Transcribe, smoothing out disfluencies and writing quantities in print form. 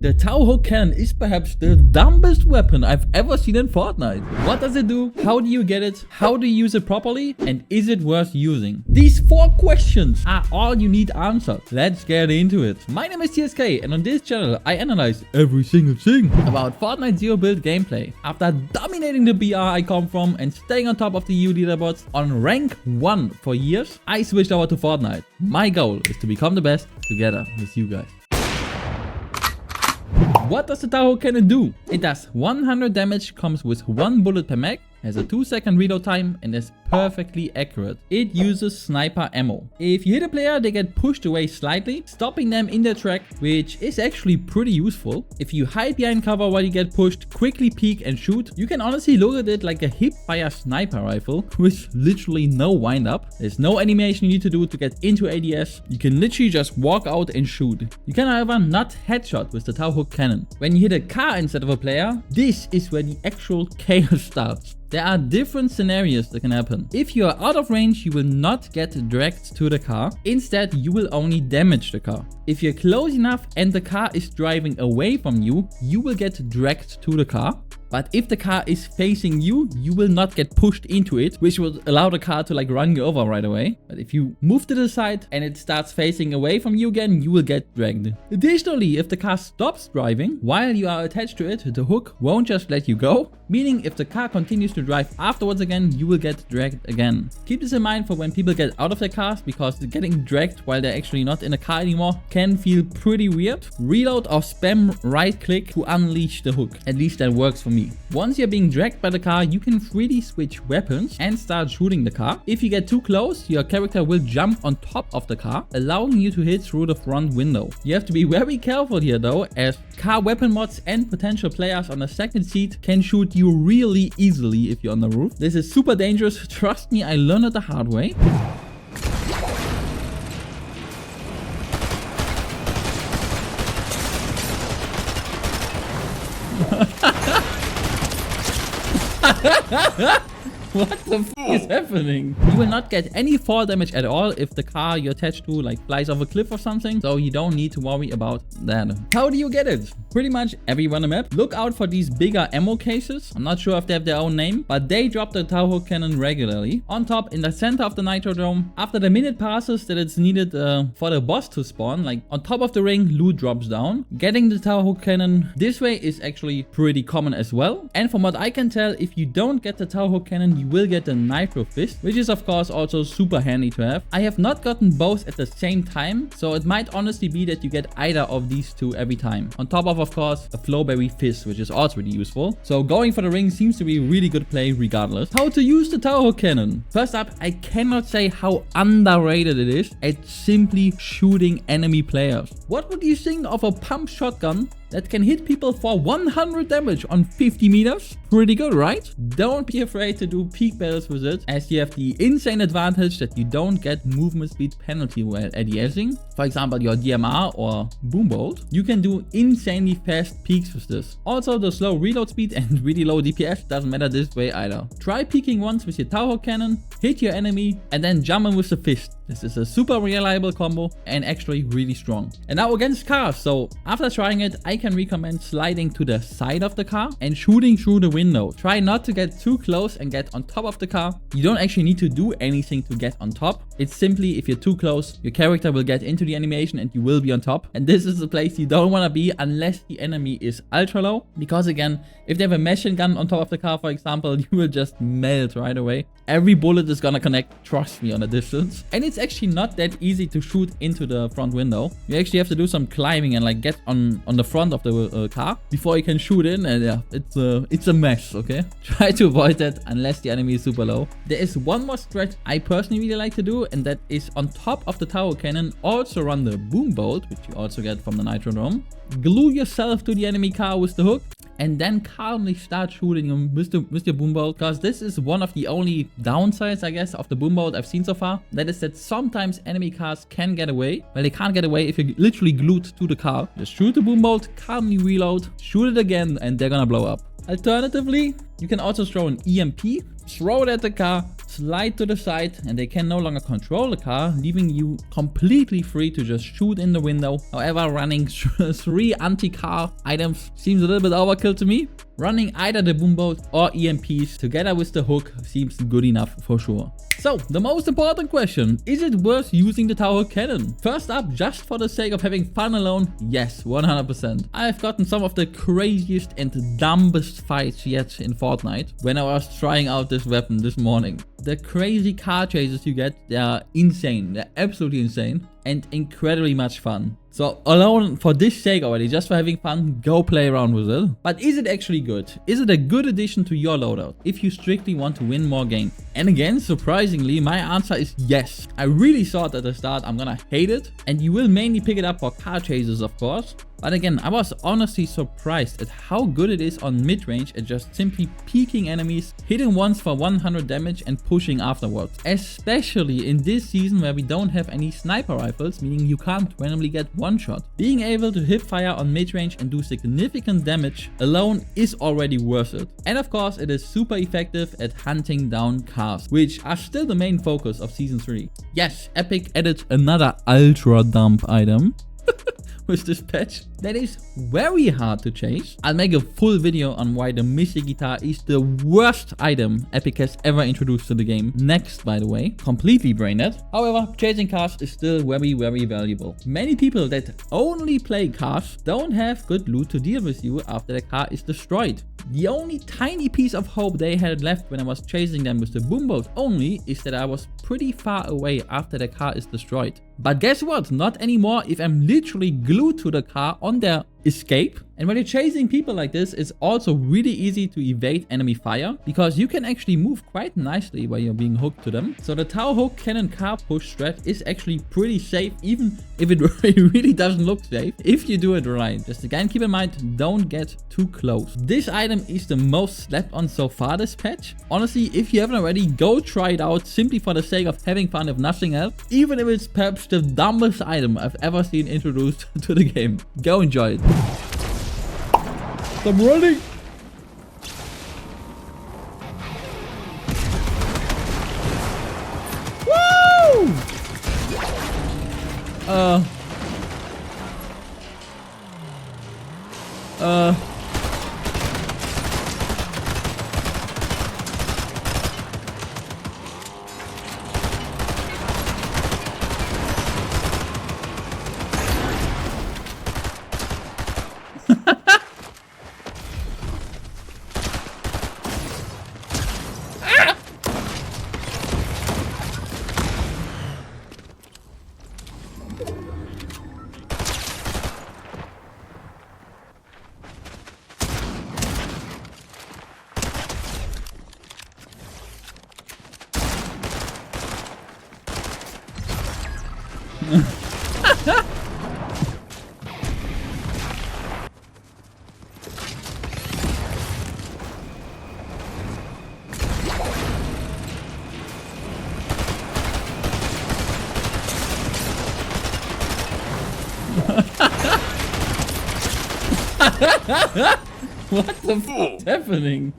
The tower hook cannon is perhaps the dumbest weapon I've ever seen in Fortnite. What does it do? How do you get it? How do you use it properly? And is it worth using? These 4 questions are all you need answered. Let's get into it. My name is TSK, and on this channel I analyze every single thing about Fortnite Zero Build gameplay. After dominating the BR I come from and staying on top of the EU leaderboards on rank 1 for years, I switched over to Fortnite. My goal is to become the best together with you guys. What does the tower cannon do? It does 100 damage, comes with 1 bullet per mag, has a 2-second reload time, and is perfectly accurate. It uses sniper ammo. If you hit a player, they get pushed away slightly, stopping them in their track, which is actually pretty useful. If you hide behind cover while you get pushed, quickly peek and shoot. You can honestly look at it like a hip-fire sniper rifle with literally no wind-up. There's no animation you need to do to get into ADS. You can literally just walk out and shoot. You can, however, not headshot with the tower hook cannon. When you hit a car instead of a player, this is where the actual chaos starts. There are different scenarios that can happen. If you are out of range, you will not get dragged to the car. Instead, you will only damage the car. If you're close enough and the car is driving away from you, you will get dragged to the car. But if the car is facing you, you will not get pushed into it, which will allow the car to run you over right away. But if you move to the side and it starts facing away from you again, you will get dragged. Additionally, if the car stops driving while you are attached to it, the hook won't just let you go. Meaning if the car continues to drive afterwards again, you will get dragged again. Keep this in mind for when people get out of their cars, because getting dragged while they're actually not in a car anymore can feel pretty weird. Reload or spam right click to unleash the hook. At least that works for me. Once you're being dragged by the car, you can freely switch weapons and start shooting the car. If you get too close, your character will jump on top of the car, allowing you to hit through the front window. You have to be very careful here though, as car weapon mods and potential players on the second seat can shoot you really easily if you're on the roof. This is super dangerous. Trust me, I learned it the hard way. What the f is happening? You will not get any fall damage at all if the car you're attached to flies off a cliff or something, so you don't need to worry about that. How do you get it? Pretty much everywhere on the map. Look out for these bigger ammo cases. I'm not sure if they have their own name, but they drop the tower hook cannon regularly. On top, in the center of the nitro dome, after the minute passes that it's needed for the boss to spawn, on top of the ring, loot drops down. Getting the tower hook cannon this way is actually pretty common as well. And from what I can tell, if you don't get the tower hook cannon, you will get the nitro fist, which is of course also super handy to have. I have not gotten both at the same time, so it might honestly be that you get either of these two every time. On top of course, a flowberry fist, which is also really useful. So going for the ring seems to be a really good play regardless. How to use the tower hook cannon? First up, I cannot say how underrated it is at simply shooting enemy players. What would you think of a pump shotgun that can hit people for 100 damage on 50 meters? Pretty good, right? Don't be afraid to do peak battles with it, as you have the insane advantage that you don't get movement speed penalty while ADSing. For example, your DMR or Boombolt. You can do insanely fast peaks with this. Also, the slow reload speed and really low DPS doesn't matter this way either. Try peeking once with your tower hook cannon, hit your enemy, and then jump in with the fist. This is a super reliable combo and actually really strong. And now against cars, so after trying it, I can recommend sliding to the side of the car and shooting through the window. Try not to get too close and get on top of the car. You don't actually need to do anything to get on top. It's simply if you're too close, your character will get into the animation and you will be on top. And this is the place you don't want to be unless the enemy is ultra low. Because again, if they have a machine gun on top of the car, for example, you will just melt right away. Every bullet is gonna connect, trust me, on a distance. And it's actually not that easy to shoot into the front window. You actually have to do some climbing and get on the front of the car before you can shoot in. And yeah, it's a mess, okay? Try to avoid that unless the enemy is super low. There is one more strat I personally really like to do, and that is on top of the tower cannon also run the boom bolt, which you also get from the nitro dome. Glue yourself to the enemy car with the hook, and then calmly start shooting him with your boom bolt, because this is one of the only downsides, I guess, of the boom bolt I've seen so far. That is that sometimes enemy cars can get away. Well, they can't get away if you're literally glued to the car. Just shoot the boom bolt, calmly reload, shoot it again, and they're gonna blow up. Alternatively, you can also throw an EMP, throw it at the car, slide to the side and they can no longer control the car, leaving you completely free to just shoot in the window. However, running 3 anti-car items seems a little bit overkill to me. Running either the boomboat or EMPs together with the hook seems good enough for sure. So, the most important question, is it worth using the tower hook cannon? First up, just for the sake of having fun alone, yes, 100%. I've gotten some of the craziest and dumbest fights yet in Fortnite when I was trying out this weapon this morning. The crazy car chases you get, they are insane, they're absolutely insane and incredibly much fun. So alone for this sake already, just for having fun, go play around with it. But is it actually good? Is it a good addition to your loadout if you strictly want to win more games? And again, surprisingly, my answer is yes. I really thought at the start I'm gonna hate it, and you will mainly pick it up for car chases, of course. But again, I was honestly surprised at how good it is on mid-range at just simply peeking enemies, hitting once for 100 damage and pushing afterwards. Especially in this season where we don't have any sniper rifles, meaning you can't randomly get one shot. Being able to hip fire on mid-range and do significant damage alone is already worth it. And of course, it is super effective at hunting down cars, which are still the main focus of Season 3. Yes, Epic added another ultra dump item. With this patch that is very hard to chase. I'll make a full video on why the Mystic Guitar is the worst item Epic has ever introduced to the game. Next, by the way, completely brain dead. However, chasing cars is still very, very valuable. Many people that only play cars don't have good loot to deal with you after the car is destroyed. The only tiny piece of hope they had left when I was chasing them with the boomboat only is that I was pretty far away after the car is destroyed. But guess what? Not anymore if I'm literally glued to the car on their escape. And when you're chasing people like this, it's also really easy to evade enemy fire because you can actually move quite nicely while you're being hooked to them. So the tower hook cannon car push strat is actually pretty safe, even if it really doesn't look safe if you do it right. Just again, keep in mind, don't get too close. This item is the most slept on so far this patch. Honestly, if you haven't already, go try it out simply for the sake of having fun if nothing else. Even if it's perhaps the dumbest item I've ever seen introduced to the game. Go enjoy it. I'm running! Woo! What the f*** is happening?